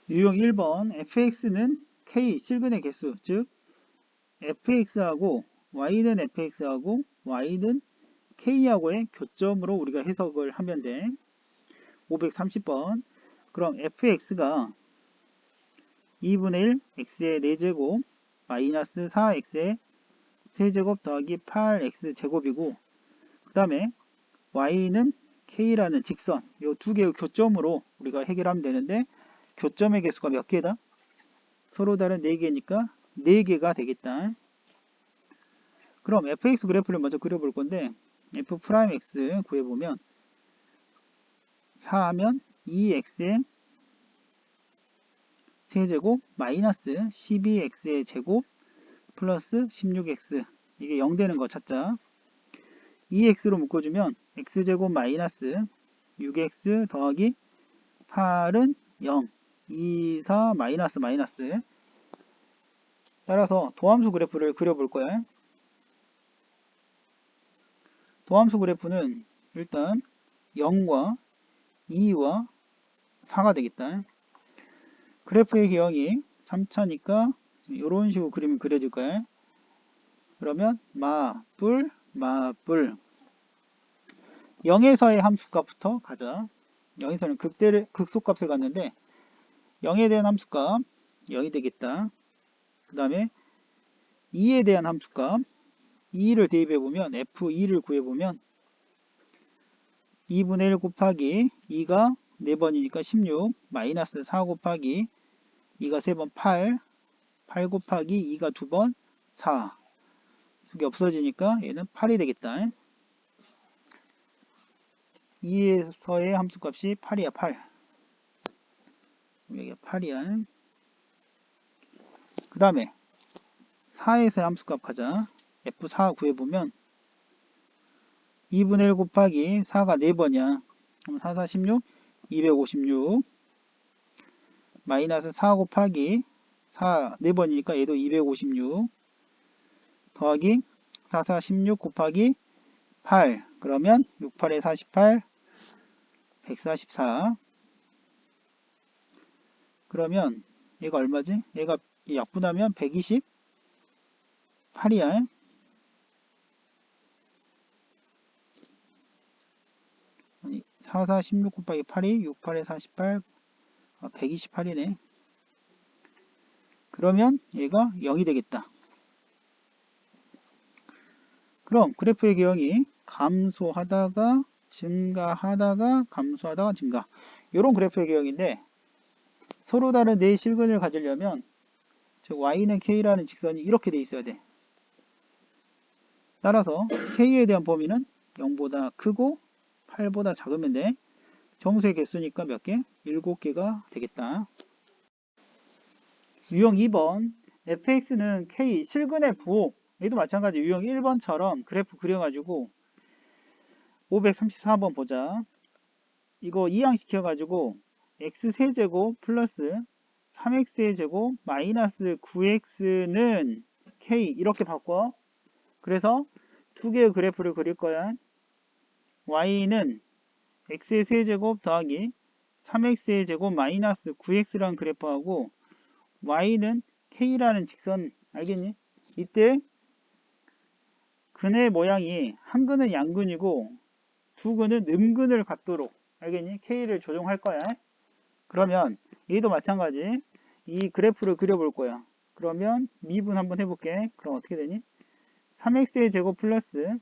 유형 1번 fx는 k 실근의 개수, 즉 fx하고 y는 fx하고 y는 k하고의 교점으로 우리가 해석을 하면 돼. 530번. 그럼 fx가 2분의 1 x의 4제곱 마이너스 4x의 세제곱 더하기 8x 제곱이고, 그 다음에 y는 k라는 직선, 이 두 개의 교점으로 우리가 해결하면 되는데, 교점의 개수가 몇 개다? 서로 다른 4개니까 4개가 되겠다. 그럼 fx 그래프를 먼저 그려볼 건데, f'x 구해보면 4하면 2x의 세제곱 마이너스 12x의 제곱 플러스 16x, 이게 0 되는 거 찾자. 2x로 묶어주면 x제곱 마이너스 6x 더하기 8은 0, 2, 4 마이너스 마이너스. 따라서 도함수 그래프를 그려볼 거야. 도함수 그래프는 일단 0과 2와 4가 되겠다. 그래프의 기형이 3차니까 이런 식으로 그림이 그려질 거야. 그러면 마뿔 마뿔 0에서의 함수값부터 가자. 0에서는 극소값을 갖는데 0에 대한 함수값 0이 되겠다. 그 다음에 2에 대한 함수값 2를 대입해보면 f2를 구해보면 2분의 1 곱하기 2가 4번이니까 16 마이너스 4 곱하기 2가 3번 8 8 곱하기 2가 2번 4, 이게 없어지니까 얘는 8이 되겠다. 2에서의 함수값이 8이야. 8. 여기가 8이야. 그 다음에 4에서의 함수값 가자. f4 구해보면 2분의 1 곱하기 4가 4번이야. 그럼 4, 4, 16, 256 마이너스 4 곱하기 4, 4번이니까 얘도 256 더하기 4, 4, 16 곱하기 8, 그러면 6, 8에 48, 144. 그러면 얘가 얼마지? 얘가 약분하면 128이야. 4, 4, 16 곱하기 8이 6, 8에 48, 128이네. 그러면 얘가 0이 되겠다. 그럼 그래프의 기형이 감소하다가 증가하다가 감소하다가 증가, 이런 그래프의 기형인데, 서로 다른 네 실근을 가지려면 즉 y는 k라는 직선이 이렇게 돼 있어야 돼. 따라서 k에 대한 범위는 0보다 크고 8보다 작으면 돼. 정수의 개수니까 몇 개? 7개가 되겠다. 유형 2번 fx는 k 실근의 부호, 얘도 마찬가지 유형 1번처럼 그래프 그려가지고 534번 보자. 이거 이항시켜가지고 x세제곱 플러스 3x제곱 마이너스 9x는 k 이렇게 바꿔. 그래서 두 개의 그래프를 그릴 거야. y는 x의 세제곱 더하기 3x의 제곱 마이너스 9x라는 그래프하고 y는 k라는 직선, 알겠니? 이때 근의 모양이 한 근은 양근이고 두 근은 음근을 갖도록, 알겠니? k를 조정할 거야. 그러면 얘도 마찬가지 이 그래프를 그려볼 거야. 그러면 미분 한번 해볼게. 그럼 어떻게 되니? 3x의 제곱 플러스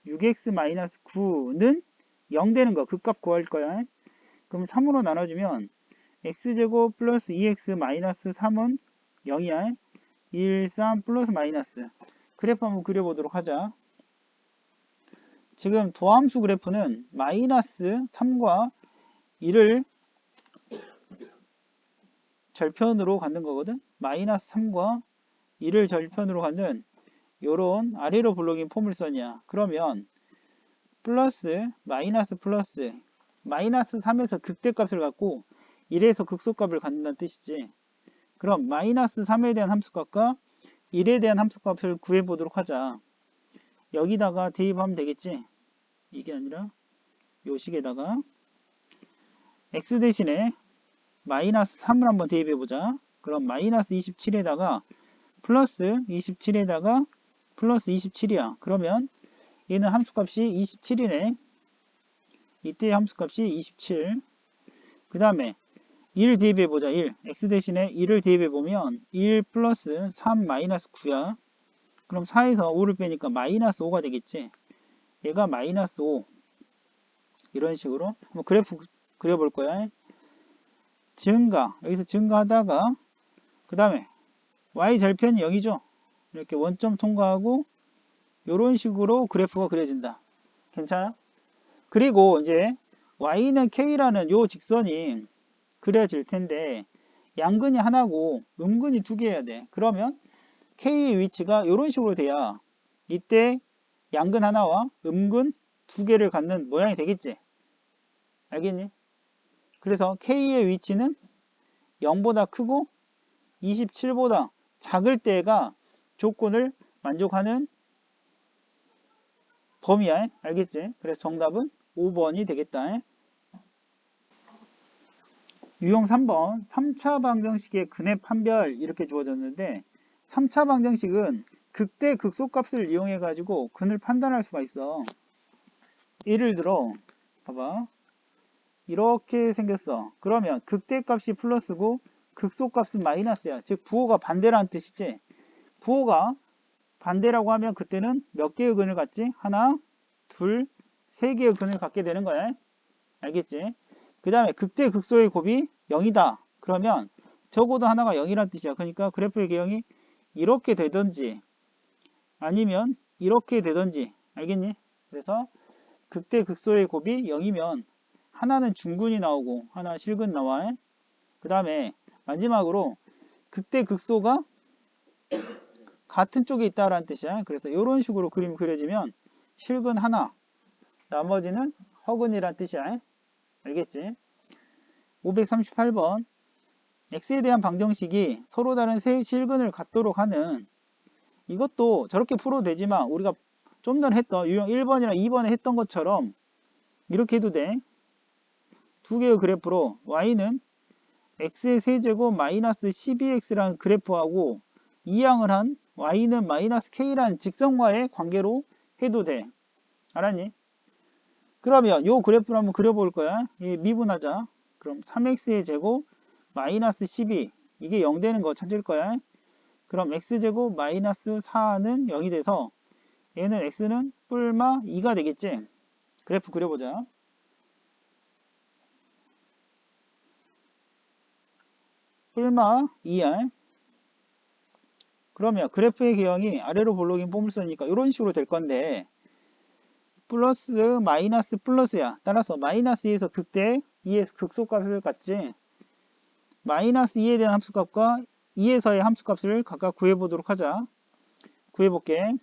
6x 마이너스 9는 0 되는 거, 그 값 구할 거야. 그럼 3으로 나눠주면 x제곱 플러스 2x 마이너스 3은 0이야. 1, 3 플러스 마이너스. 그래프 한번 그려보도록 하자. 지금 도함수 그래프는 마이너스 3과 1을 절편으로 갖는 거거든. 마이너스 3과 1을 절편으로 갖는 요런 아래로 블록인 포물선이야. 그러면 플러스 플러스 마이너스 3에서 극대값을 갖고 1에서 극소값을 갖는다는 뜻이지. 그럼 마이너스 3에 대한 함수값과 1에 대한 함수값을 구해보도록 하자. 여기다가 대입하면 되겠지. 이게 아니라 요 식에다가 x 대신에 마이너스 3을 한번 대입해 보자. 그럼 마이너스 27에다가 플러스 27에다가 플러스 27이야. 그러면 얘는 함수값이 27이네. 이때의 함수값이 27. 그 다음에 1 대입해 보자. 1. x 대신에 1을 대입해 보면 1 플러스 3 마이너스 9야. 그럼 4에서 5를 빼니까 마이너스 5가 되겠지. 얘가 마이너스 5. 이런 식으로 한번 그래프 그려볼 거야. 증가. 여기서 증가하다가 그 다음에 y 절편이 0이죠. 이렇게 원점 통과하고 이런 식으로 그래프가 그려진다. 괜찮아? 그리고 이제 y는 k라는 요 직선이 그려질 텐데 양근이 하나고 음근이 두 개여야 돼. 그러면 k의 위치가 이런 식으로 돼야 이때 양근 하나와 음근 두 개를 갖는 모양이 되겠지. 알겠니? 그래서 k의 위치는 0보다 크고 27보다 작을 때가 조건을 만족하는 범위야. 알겠지? 그래서 정답은 5번이 되겠다. 유형 3번 3차 방정식의 근해 판별 이렇게 주어졌는데 3차 방정식은 극대 극소값을 이용해 가지고 근을 판단할 수가 있어. 예를 들어 봐봐. 이렇게 생겼어. 그러면 극대값이 플러스고 극소값은 마이너스야. 즉 부호가 반대라는 뜻이지. 부호가 반대라고 하면 그때는 몇 개의 근을 갖지? 하나, 둘, 세 개의 근을 갖게 되는 거야. 알겠지? 그 다음에 극대 극소의 곱이 0이다. 그러면 적어도 하나가 0이란 뜻이야. 그러니까 그래프의 개형이 이렇게 되든지 아니면 이렇게 되든지. 알겠니? 그래서 극대 극소의 곱이 0이면 하나는 중근이 나오고 하나 실근 나와. 그 다음에 마지막으로 극대 극소가 같은 쪽에 있다라는 뜻이야. 그래서 이런 식으로 그림이 그려지면 실근 하나, 나머지는 허근이란 뜻이야. 알겠지? 538번 x에 대한 방정식이 서로 다른 세 실근을 갖도록 하는 이것도 저렇게 풀어도 되지만 우리가 좀 전에 했던 유형 1번이나 2번에 했던 것처럼 이렇게 해도 돼. 두 개의 그래프로 y는 x의 세제곱 마이너스 12x라는 그래프하고 이항을 한 y는 마이너스 k라는 직선과의 관계로 해도 돼. 알았니? 그러면 요 그래프를 한번 그려볼 거야. 미분하자. 그럼 3x의 제곱 마이너스 12 이게 0 되는 거 찾을 거야. 그럼 x제곱 마이너스 4는 0이 돼서 얘는 x는 뿔마 2가 되겠지. 그래프 그려보자. 뿔마 2야. 그러면 그래프의 개형이 아래로 볼록인 포물선이니까 이런 식으로 될 건데 플러스 마이너스 플러스야. 따라서 마이너스 2에서 극대 2에서 극소값을 갖지. 마이너스 2에 대한 함수값과 2에서의 함수값을 각각 구해보도록 하자. 구해볼게.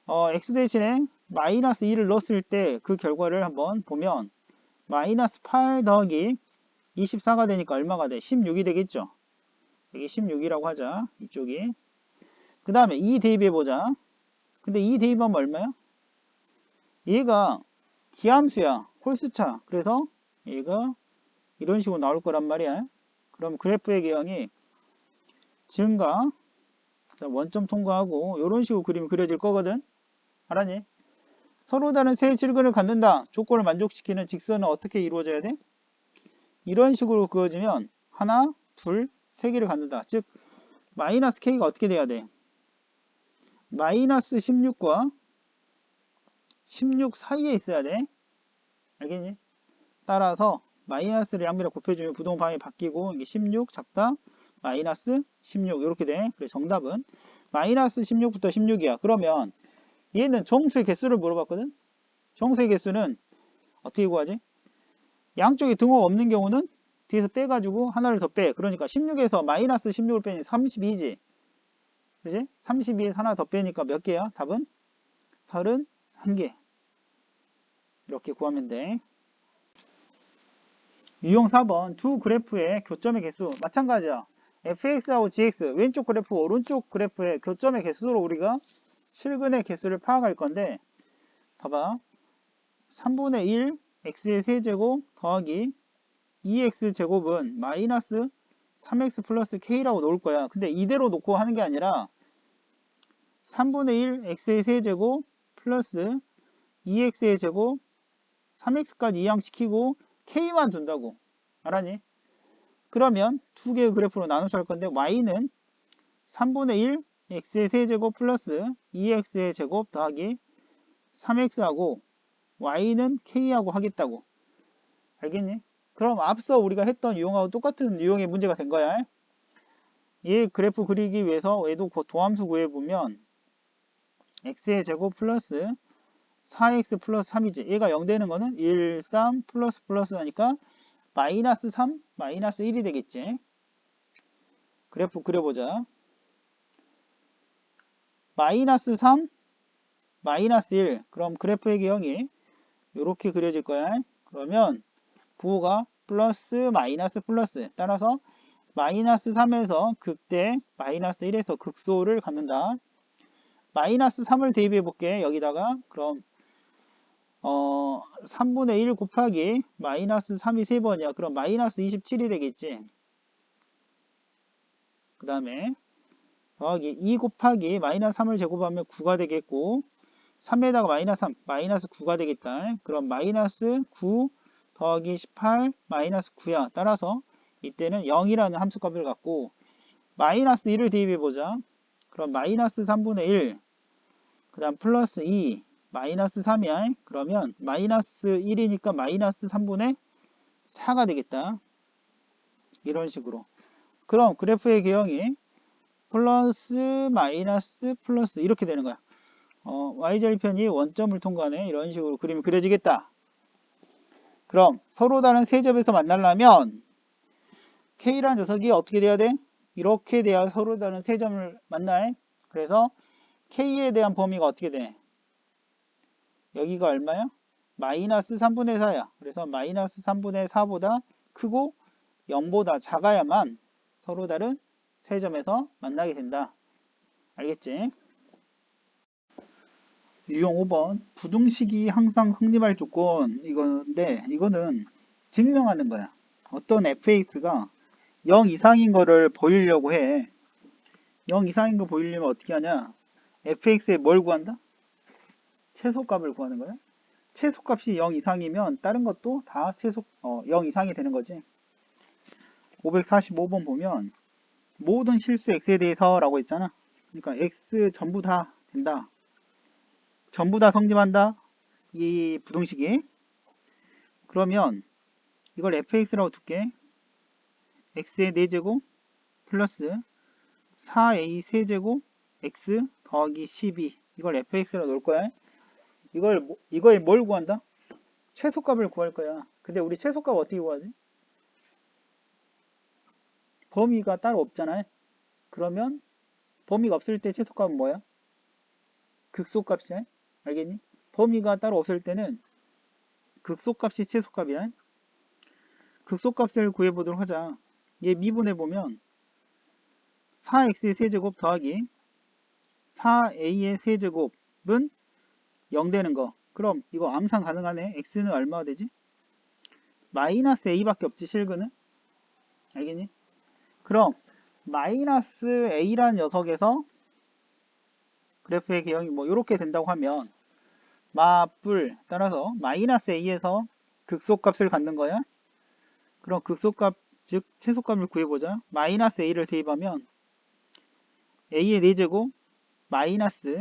x 대신에 마이너스 2를 넣었을 때 그 결과를 한번 보면 마이너스 8 더하기 24가 되니까 얼마가 돼? 16이 되겠죠. 여기 16이라고 하자. 이쪽이. 그 다음에 2 대입해보자. 근데 2 대입하면 얼마야? 얘가 기함수야. 홀수차. 그래서 얘가 이런 식으로 나올 거란 말이야. 그럼 그래프의 개형이 증가, 원점 통과하고 이런 식으로 그림이 그려질 거거든. 알았니? 서로 다른 세 실근을 갖는다. 조건을 만족시키는 직선은 어떻게 이루어져야 돼? 이런 식으로 그어지면 하나, 둘, 세 개를 갖는다. 즉 마이너스 k가 어떻게 돼야 돼? 마이너스 16과 16 사이에 있어야 돼. 알겠니? 따라서 마이너스를 양변에 곱해주면 부동 방향이 바뀌고 이게 16 작다 마이너스 16 이렇게 돼. 그래서 정답은 마이너스 16부터 16이야. 그러면 얘는 정수의 개수를 물어봤거든. 정수의 개수는 어떻게 구하지? 양쪽에 등호가 없는 경우는 뒤에서 빼가지고 하나를 더 빼. 그러니까 16에서 마이너스 16을 빼니 32지. 그지? 32에서 하나 더 빼니까 몇 개야? 답은 31개. 이렇게 구하면 돼. 유형 4번 두 그래프의 교점의 개수 마찬가지야. fx하고 gx 왼쪽 그래프 오른쪽 그래프의 교점의 개수로 우리가 실근의 개수를 파악할 건데 봐봐 3분의 1 x의 세제곱 더하기 2x제곱은 마이너스 3x 플러스 k라고 놓을 거야. 근데 이대로 놓고 하는 게 아니라 3분의 1 x의 세제곱 플러스 2x의 제곱 3x까지 이항시키고 k만 둔다고. 알았니? 그러면 두 개의 그래프로 나눠서 할 건데 y는 3분의 1 x의 세제곱 플러스 2x의 제곱 더하기 3x하고 y는 k하고 하겠다고. 알겠니? 그럼 앞서 우리가 했던 유형하고 똑같은 유형의 문제가 된 거야. 얘 그래프 그리기 위해서 얘도 도함수 구해보면 x의 제곱 플러스 4x 플러스 3이지. 얘가 0 되는 거는 1, 3 플러스 하니까 마이너스 3, 마이너스 1이 되겠지. 그래프 그려보자. 마이너스 3, 마이너스 1. 그럼 그래프의 개형이 이렇게 그려질 거야. 그러면 부호가 플러스 마이너스 플러스. 따라서 마이너스 3에서 극대 마이너스 1에서 극소를 갖는다. 마이너스 3을 대입해 볼게. 여기다가 그럼 3분의 1 곱하기 마이너스 3이 3번이야. 그럼 마이너스 27이 되겠지. 그 다음에 더하기 2 곱하기 마이너스 3을 제곱하면 9가 되겠고 3에다가 마이너스 3, 마이너스 9가 되겠다. 그럼 마이너스 9 더하기 18 마이너스 9야. 따라서 이때는 0이라는 함수값을 갖고 마이너스 1을 대입해보자. 그럼 마이너스 3분의 1 그 다음 플러스 2 마이너스 3이야. 그러면 마이너스 1이니까 마이너스 3분의 4가 되겠다. 이런 식으로. 그럼 그래프의 개형이 플러스 마이너스 플러스 이렇게 되는 거야. y절편이 원점을 통과하네. 이런 식으로 그림이 그려지겠다. 그럼 서로 다른 세 점에서 만나려면 K라는 녀석이 어떻게 돼야 돼? 이렇게 돼야 서로 다른 세 점을 만나. 그래서 K에 대한 범위가 어떻게 돼? 여기가 얼마야? 마이너스 3분의 4야. 그래서 마이너스 3분의 4보다 크고 0보다 작아야만 서로 다른 세 점에서 만나게 된다. 알겠지? 유형 5번 부등식이 항상 확립할 조건 이건데 이거는 증명하는 거야. 어떤 fx가 0 이상인 거를 보이려고 해. 0 이상인 거 보이려면 어떻게 하냐? fx에 뭘 구한다? 최소값을 구하는 거야. 최소값이 0 이상이면 다른 것도 다 0 이상이 되는 거지. 545번 보면 모든 실수 x에 대해서 라고 했잖아. 그러니까 x 전부 다 된다. 전부 다 성립한다. 이 부등식이. 그러면 이걸 fx라고 둘게. x의 4제곱 플러스 4a 세제곱 x 더하기 12 이걸 fx라고 놓을 거야. 이거에 뭘 구한다? 최소값을 구할 거야. 근데 우리 최소값 어떻게 구하지? 범위가 따로 없잖아요. 그러면 범위가 없을 때 최소값은 뭐야? 극소값이야. 알겠니? 범위가 따로 없을 때는 극소값이 최소값이야. 극소값을 구해보도록 하자. 얘 미분해보면 4x의 세제곱 더하기 4a의 세제곱은 0 되는 거. 그럼 이거 암산 가능하네. x는 얼마가 되지? 마이너스 a밖에 없지, 실근은. 알겠니? 그럼 마이너스 a라는 녀석에서 그래프의 개형이 뭐 이렇게 된다고 하면 마뿔 따라서 마이너스 a에서 극소값을 갖는 거야. 그럼 극소값 즉 최소값을 구해보자. 마이너스 a를 대입하면 a의 4제곱 마이너스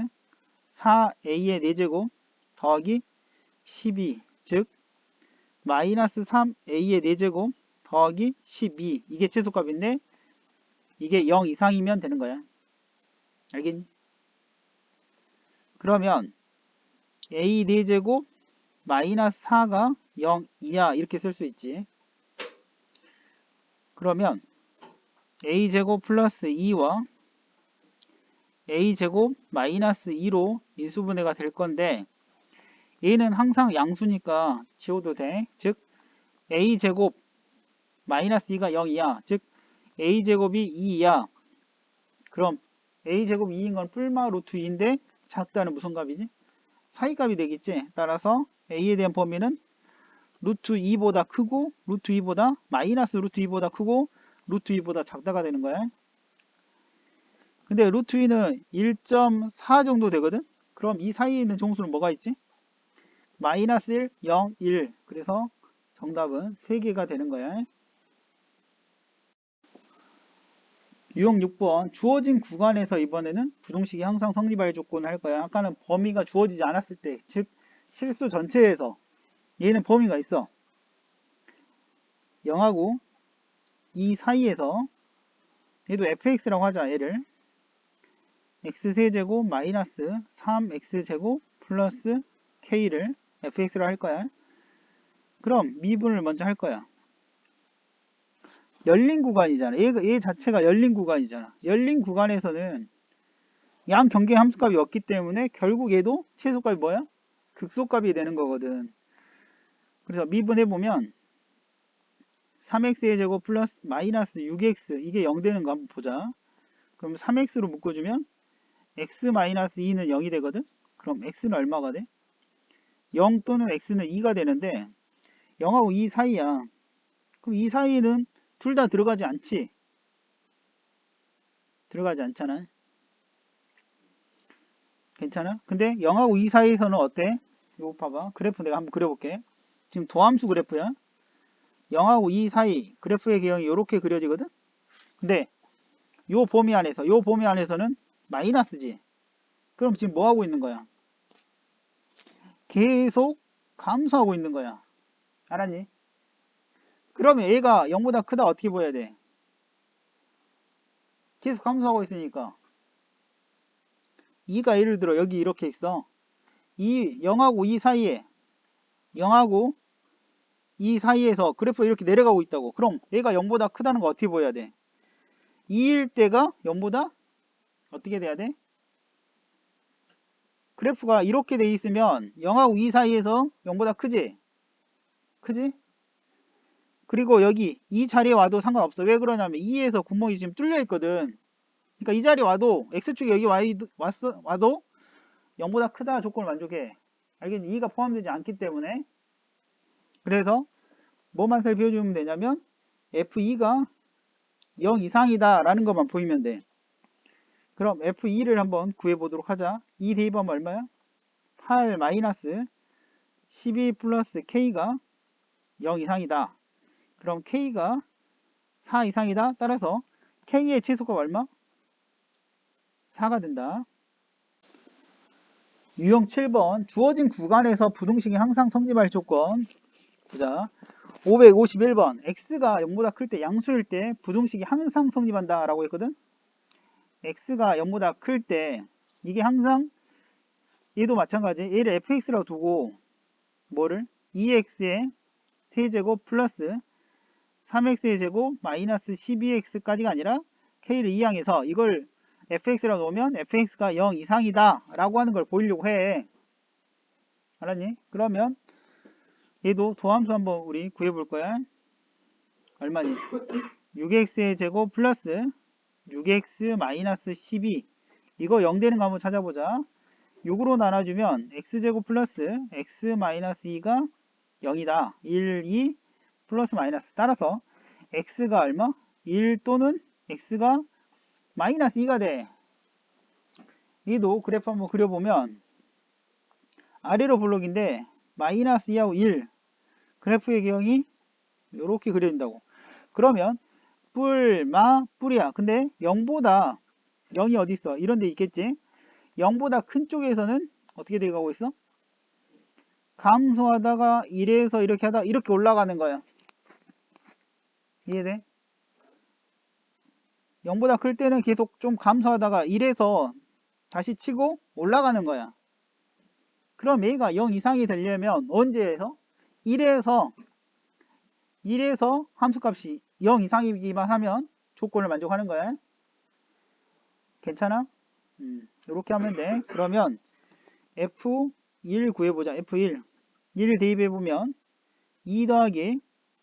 4a의 4제곱 더하기 12 즉 마이너스 3a의 4제곱 더하기 12 이게 최소값인데 이게 0 이상이면 되는 거야. 알겠니? 그러면 a 4제곱 마이너스 4가 0 이하 이렇게 쓸 수 있지. 그러면 a제곱 플러스 2와 a제곱 마이너스 2로 인수분해가 될 건데 얘는 항상 양수니까 지워도 돼. 즉 a제곱 마이너스 2가 0 이하 즉 a제곱이 2 이하. 그럼 a제곱 2인 건 뿔마 루트 2인데 작다는 무슨 값이지? 사이값이 되겠지. 따라서 a에 대한 범위는 루트 2보다 크고 루트 2보다 마이너스 루트 2보다 크고 루트 2보다 작다가 되는 거야. 근데 루트 2는 1.4 정도 되거든. 그럼 이 사이에 있는 정수는 뭐가 있지? 마이너스 1, 0, 1. 그래서 정답은 3개가 되는 거야. 유형 6번 주어진 구간에서 이번에는 부등식이 항상 성립할 조건을 할 거야. 아까는 범위가 주어지지 않았을 때, 즉 실수 전체에서 얘는 범위가 있어. 0하고 2 사이에서 얘도 fx라고 하자. 얘를 x세제곱 마이너스 3x제곱 플러스 k를 fx로 할 거야. 그럼 미분을 먼저 할 거야. 열린 구간이잖아. 얘 자체가 열린 구간이잖아. 열린 구간에서는 양 경계 함수값이 없기 때문에 결국 얘도 최소값이 뭐야? 극소값이 되는 거거든. 그래서 미분해보면 3x의 제곱 플러스 마이너스 6x 이게 0 되는 거 한번 보자. 그럼 3x로 묶어주면 x 마이너스 2는 0이 되거든. 그럼 x는 얼마가 돼? 0 또는 x는 2가 되는데 0하고 2 사이야. 그럼 이 사이는 둘 다 들어가지 않지? 들어가지 않잖아. 괜찮아? 근데 0하고 2 사이에서는 어때? 이거 봐봐. 그래프 내가 한번 그려볼게. 지금 도함수 그래프야. 0하고 2 사이 그래프의 개형이 이렇게 그려지거든? 근데 요 범위 안에서는 마이너스지. 그럼 지금 뭐 하고 있는 거야? 계속 감소하고 있는 거야. 알았니? 그러면 얘가 0보다 크다 어떻게 보여야 돼? 계속 감소하고 있으니까 2가 예를 들어 여기 이렇게 있어. 0하고 2 사이에 0하고 2 사이에서 그래프가 이렇게 내려가고 있다고. 그럼 얘가 0보다 크다는 거 어떻게 보여야 돼? 2일 때가 0보다 어떻게 돼야 돼? 그래프가 이렇게 돼 있으면 0하고 2 사이에서 0보다 크지? 크지? 그리고 여기 이 자리에 와도 상관없어. 왜 그러냐면 2에서 구멍이 지금 뚫려 있거든. 그러니까 이 자리에 와도 X축이 여기 와도 0보다 크다 조건을 만족해. 알겠니? 2가 포함되지 않기 때문에. 그래서 뭐만 살펴주면 되냐면 F2가 0 이상이다 라는 것만 보이면 돼. 그럼 F2를 한번 구해보도록 하자. 2 대입하면 얼마야? 8 마이너스 12 플러스 K가 0 이상이다. 그럼 K가 4 이상이다. 따라서 K의 최소값 얼마? 4가 된다. 유형 7번 주어진 구간에서 부등식이 항상 성립할 조건. 보자. 551번 x가 0보다 클 때 양수일 때 부등식이 항상 성립한다 라고 했거든. x가 0보다 클 때 이게 항상 얘도 마찬가지. 얘를 fx라고 두고 뭐를 2x의 세제곱 플러스 3x의 제곱 마이너스 12x까지가 아니라 k를 이항해서 이걸 fx라고 놓으면 fx가 0 이상이다 라고 하는 걸 보이려고 해. 알았니? 그러면 얘도 도함수 한번 우리 구해볼 거야. 얼마니? 6x의 제곱 플러스 6x 마이너스 12 이거 0 되는 거 한번 찾아보자. 6으로 나눠주면 x제곱 플러스 x 마이너스 2가 0이다. 1, 2 플러스 마이너스. 따라서 x가 얼마? 1 또는 x가 마이너스 2가 돼. 얘도 그래프 한번 그려보면 아래로 블록인데 마이너스 2하고 1 그래프의 개형이 이렇게 그려진다고. 그러면 뿔, 마, 뿔이야. 근데 0보다 0이 어디 있어? 이런 데 있겠지? 0보다 큰 쪽에서는 어떻게 돼가고 있어? 감소하다가 1에서 이렇게 하다가 이렇게 올라가는 거야. 이해돼? 0보다 클 때는 계속 좀 감소하다가 1에서 다시 치고 올라가는 거야. 그럼 얘가 0 이상이 되려면 언제에서? 1에서 함수값이 0 이상이기만 하면 조건을 만족하는 거야. 괜찮아? 이렇게 하면 돼. 그러면 F1 구해보자. F1 1 대입해보면 2 더하기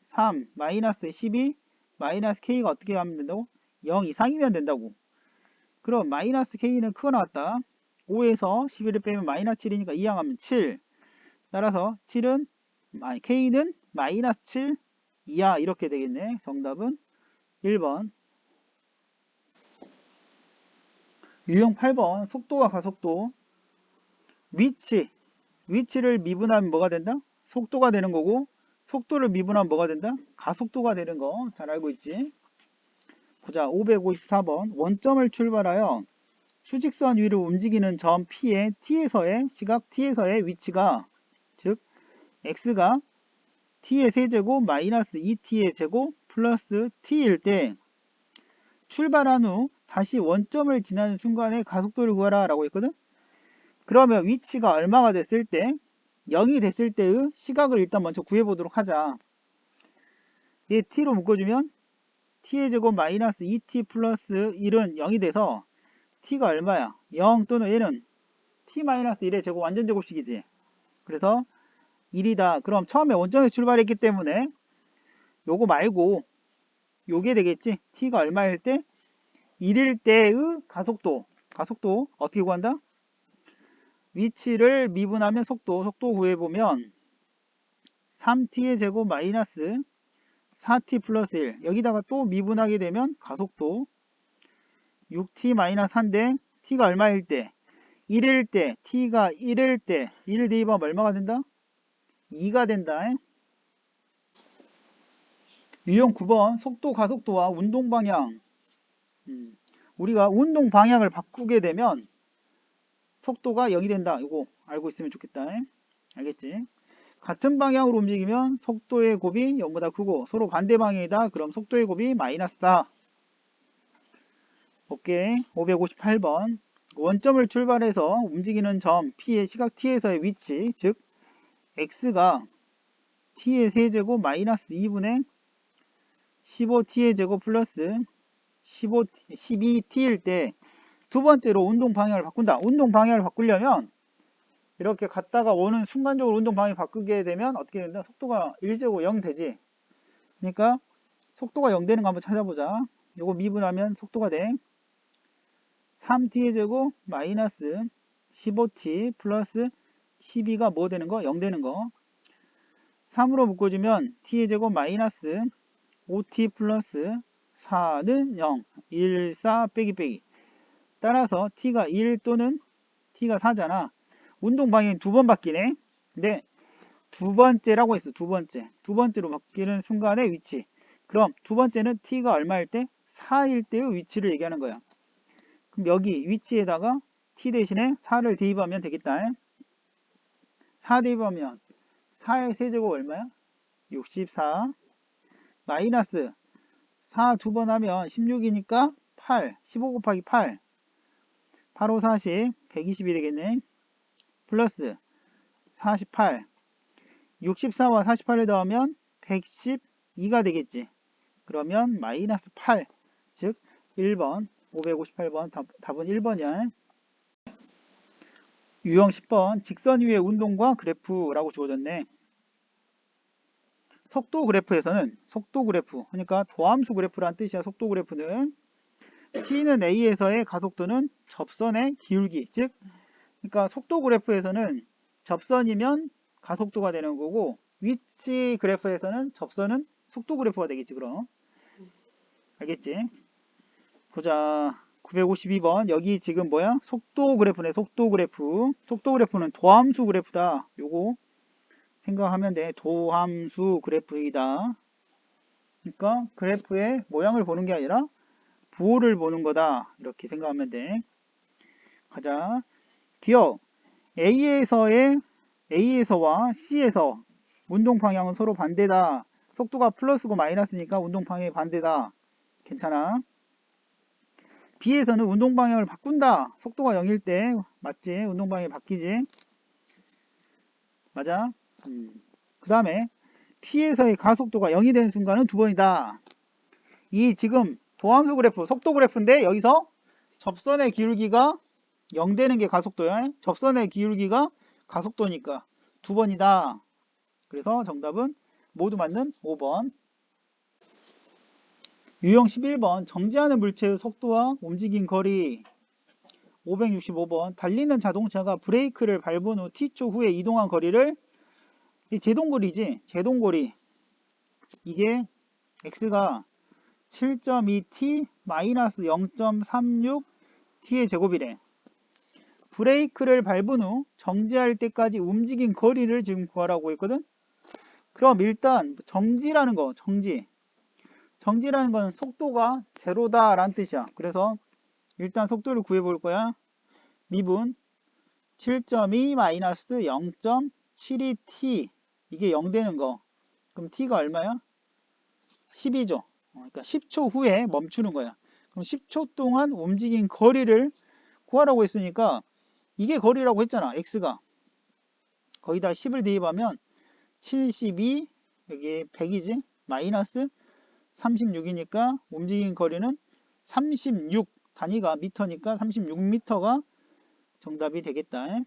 3 마이너스 12 마이너스 K가 어떻게 하면 된다고? 0 이상이면 된다고. 그럼 마이너스 K는 크거 나왔다. 5에서 11을 빼면 마이너스 7이니까 이항하면 7. 따라서 K는 마이너스 7 이하 이렇게 되겠네. 정답은 1번. 유형 8번 속도와 가속도. 위치를 미분하면 뭐가 된다? 속도가 되는 거고, 속도를 미분하면 뭐가 된다? 가속도가 되는 거 잘 알고 있지? 보자. 554번 원점을 출발하여 수직선 위로 움직이는 점 P의 T에서의 시각 T에서의 위치가, 즉 X가 T의 세제곱 마이너스 2T의 제곱 플러스 T일 때 출발한 후 다시 원점을 지나는 순간에 가속도를 구하라 라고 했거든. 그러면 위치가 얼마가 됐을 때, 0이 됐을 때의 시각을 일단 먼저 구해보도록 하자. 얘 t로 묶어주면 t의 제곱 마이너스 2t 플러스 1은 0이 돼서 t가 얼마야? 0 또는 얘는 t 마이너스 1의 제곱 완전 제곱식이지. 그래서 1이다. 그럼 처음에 원점에서 출발했기 때문에 요거 말고 요게 되겠지. t가 얼마일 때? 1일 때의 가속도 어떻게 구한다? 위치를 미분하면 속도 구해보면 3t의 제곱 마이너스 4t 플러스 1 여기다가 또 미분하게 되면 가속도 6t 마이너스 3대 t가 얼마일 때? 1일 때 t가 1일 때 1 대입하면 얼마가 된다? 2가 된다. 유형 9번 속도 가속도와 운동 방향. 우리가 운동 방향을 바꾸게 되면 속도가 0이 된다. 이거 알고 있으면 좋겠다. 알겠지? 같은 방향으로 움직이면 속도의 곱이 0보다 크고 서로 반대 방향이다. 그럼 속도의 곱이 마이너스다. 오케이. 558번 원점을 출발해서 움직이는 점 P의 시각 T에서의 위치, 즉 X가 T의 세제곱 마이너스 2분의 15T의 제곱 플러스 12T일 때 두 번째로 운동 방향을 바꾼다. 운동 방향을 바꾸려면 이렇게 갔다가 오는 순간적으로 운동 방향 바꾸게 되면 어떻게 된다? 속도가 1제곱 0 되지. 그러니까 속도가 0 되는 거 한번 찾아보자. 요거 미분하면 속도가 돼. 3t의 제곱 마이너스 15t 플러스 12가 뭐 되는 거? 0 되는 거. 3으로 묶어주면 t의 제곱 마이너스 5t 플러스 4는 0. 1, 4 빼기. 따라서 t가 1 또는 t가 4잖아. 운동 방향이 두 번 바뀌네. 근데 두 번째라고 했어. 두 번째로 바뀌는 순간의 위치. 그럼 두 번째는 t가 얼마일 때? 4일 때의 위치를 얘기하는 거야. 그럼 여기 위치에다가 t 대신에 4를 대입하면 되겠다. 4 대입하면 4의 세제곱 얼마야? 64 마이너스 4 두 번 하면 16이니까 8 15 곱하기 8 8, 5, 40 120이 되겠네. 플러스 48 64와 48을 더하면 112가 되겠지. 그러면 마이너스 8 즉 1번 558번 답은 1번이야. 유형 10번 직선 위의 운동과 그래프라고 주어졌네. 속도 그래프에서는 속도 그래프 그러니까 도함수 그래프란 뜻이야. 속도 그래프는 t는 a에서의 가속도는 접선의 기울기 즉 그러니까 속도 그래프에서는 접선이면 가속도가 되는 거고 위치 그래프에서는 접선은 속도 그래프가 되겠지. 그럼 알겠지? 보자. 952번 여기 지금 뭐야? 속도 그래프네. 속도 그래프는 도함수 그래프다. 요거 생각하면 돼. 도함수 그래프이다. 그러니까 그래프의 모양을 보는 게 아니라 부호를 보는 거다. 이렇게 생각하면 돼. 가자. 기억 A에서와 C에서 운동 방향은 서로 반대다. 속도가 플러스고 마이너스니까 운동 방향이 반대다. 괜찮아. B에서는 운동 방향을 바꾼다. 속도가 0일 때 맞지? 운동 방향이 바뀌지. 맞아. 그 다음에 P에서의 가속도가 0이 되는 순간은 두 번이다. 이 지금 도함수 그래프, 속도 그래프인데 여기서 접선의 기울기가 0 되는 게 가속도야. 접선의 기울기가 가속도니까 두 번이다. 그래서 정답은 모두 맞는 5번. 유형 11번 정지하는 물체의 속도와 움직인 거리. 565번 달리는 자동차가 브레이크를 밟은 후 T초 후에 이동한 거리를 이 제동거리지. 제동거리 이게 x가 7.2t 마이너스 0.36t의 제곱이래. 브레이크를 밟은 후 정지할 때까지 움직인 거리를 지금 구하라고 했거든. 그럼 일단 정지라는 거, 정지라는 건 속도가 제로다 라는 뜻이야. 그래서 일단 속도를 구해 볼 거야. 미분 7.2 마이너스 0.72t, 이게 0 되는 거. 그럼 t가 얼마야? 10이죠. 그러니까 10초 후에 멈추는 거야. 그럼 10초 동안 움직인 거리를 구하라고 했으니까 이게 거리라고 했잖아. x가. 거기다 10을 대입하면 72, 여기 100이지? 마이너스 36이니까 움직인 거리는 36, 단위가 미터니까 36m가 정답이 되겠다.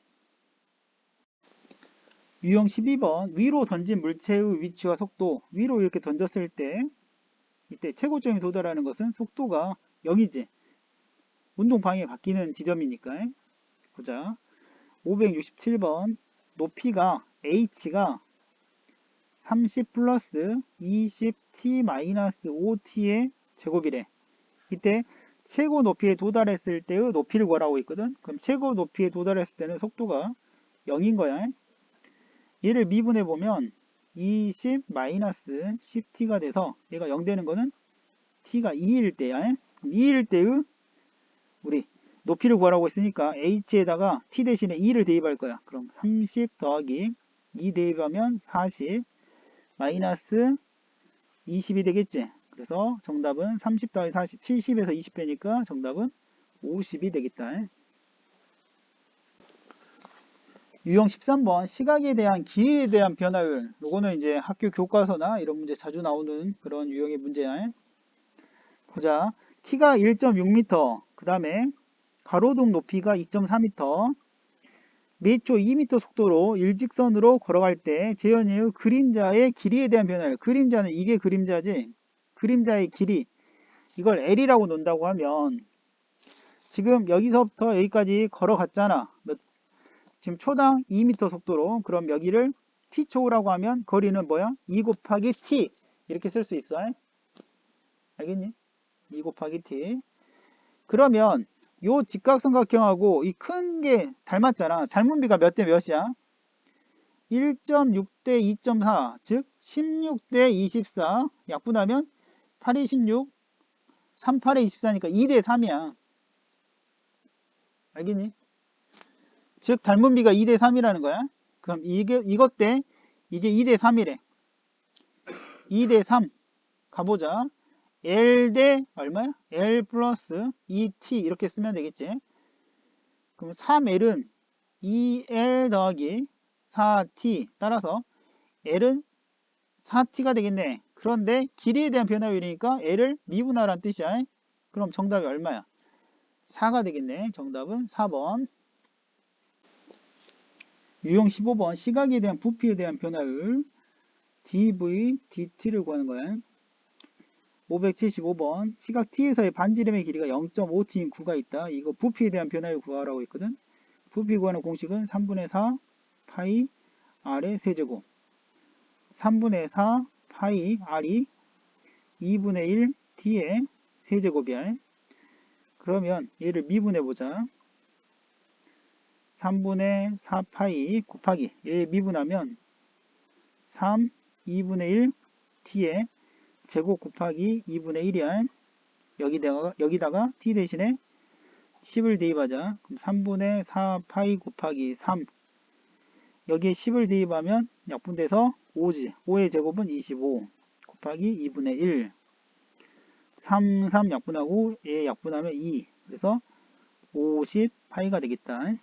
유형 12번, 위로 던진 물체의 위치와 속도. 위로 이렇게 던졌을 때 이때 최고점에 도달하는 것은 속도가 0이지. 운동 방향이 바뀌는 지점이니까. 보자. 567번, 높이가 h가 30 플러스 20t 마이너스 5t의 제곱이래. 이때 최고 높이에 도달했을 때의 높이를 구하라고 있거든. 그럼 최고 높이에 도달했을 때는 속도가 0인 거야. 얘를 미분해 보면 20 마이너스 10t가 돼서 얘가 0 되는 거는 t가 2일 때야. 2일 때의 우리 높이를 구하라고 했으니까 h에다가 t 대신에 2를 대입할 거야. 그럼 30 더하기 2 대입하면 40 마이너스 20이 되겠지. 그래서 정답은 30 더하기 40, 70에서 20 빼니까 정답은 50이 되겠다. 유형 13번, 시각에 대한 길이에 대한 변화율. 요거는 이제 학교 교과서나 이런 문제 자주 나오는 그런 유형의 문제야. 보자. 키가 1.6m, 그 다음에 가로등 높이가 2.4m, 매초 2m 속도로 일직선으로 걸어갈 때 재현이의 그림자의 길이에 대한 변화율. 그림자는 이게 그림자지. 그림자의 길이. 이걸 L이라고 논다고 하면 지금 여기서부터 여기까지 걸어갔잖아. 지금 초당 2m 속도로. 그럼 여기를 t초라고 하면 거리는 뭐야? 2 곱하기 t. 이렇게 쓸 수 있어. 알겠니? 2 곱하기 t. 그러면 요 직각삼각형하고 이 큰 게 닮았잖아. 닮은 비가 몇 대 몇이야? 1.6 대 2.4, 즉 16 대 24. 약분하면 8이 16, 38에 24니까 2 대 3이야. 알겠니? 즉 닮은 비가 2 대 3이라는 거야. 그럼 이것 때 이게 2 대 3이래. 2 대 3 가보자. L 대 얼마야? L 플러스 2T 이렇게 쓰면 되겠지. 그럼 3L은 2L 더하기 4T, 따라서 L은 4T가 되겠네. 그런데 길이에 대한 변화율이니까 L을 미분하라는 뜻이야. 그럼 정답이 얼마야? 4가 되겠네. 정답은 4번. 유형 15번, 시각에 대한 부피에 대한 변화율 dv dt를 구하는 거야. 575번, 시각 t에서의 반지름의 길이가 0.5t인 구가 있다. 이거 부피에 대한 변화율 구하라고 있거든. 부피 구하는 공식은 3분의 4 파이 r의 세제곱, 3분의 4 파이 r이 2분의 1 t의 세제곱이야. 그러면 얘를 미분해보자. 3분의 4 파이 곱하기 얘 미분하면 3 2분의 1 t의 제곱 곱하기 2분의 1이야. 여기다가 t 대신에 10을 대입하자. 그럼 3분의 4 파이 곱하기 3, 여기에 10을 대입하면 약분돼서 5지. 5의 제곱은 25 곱하기 2분의 1, 3 약분하고 얘 약분하면 2, 그래서 50 파이가 되겠다.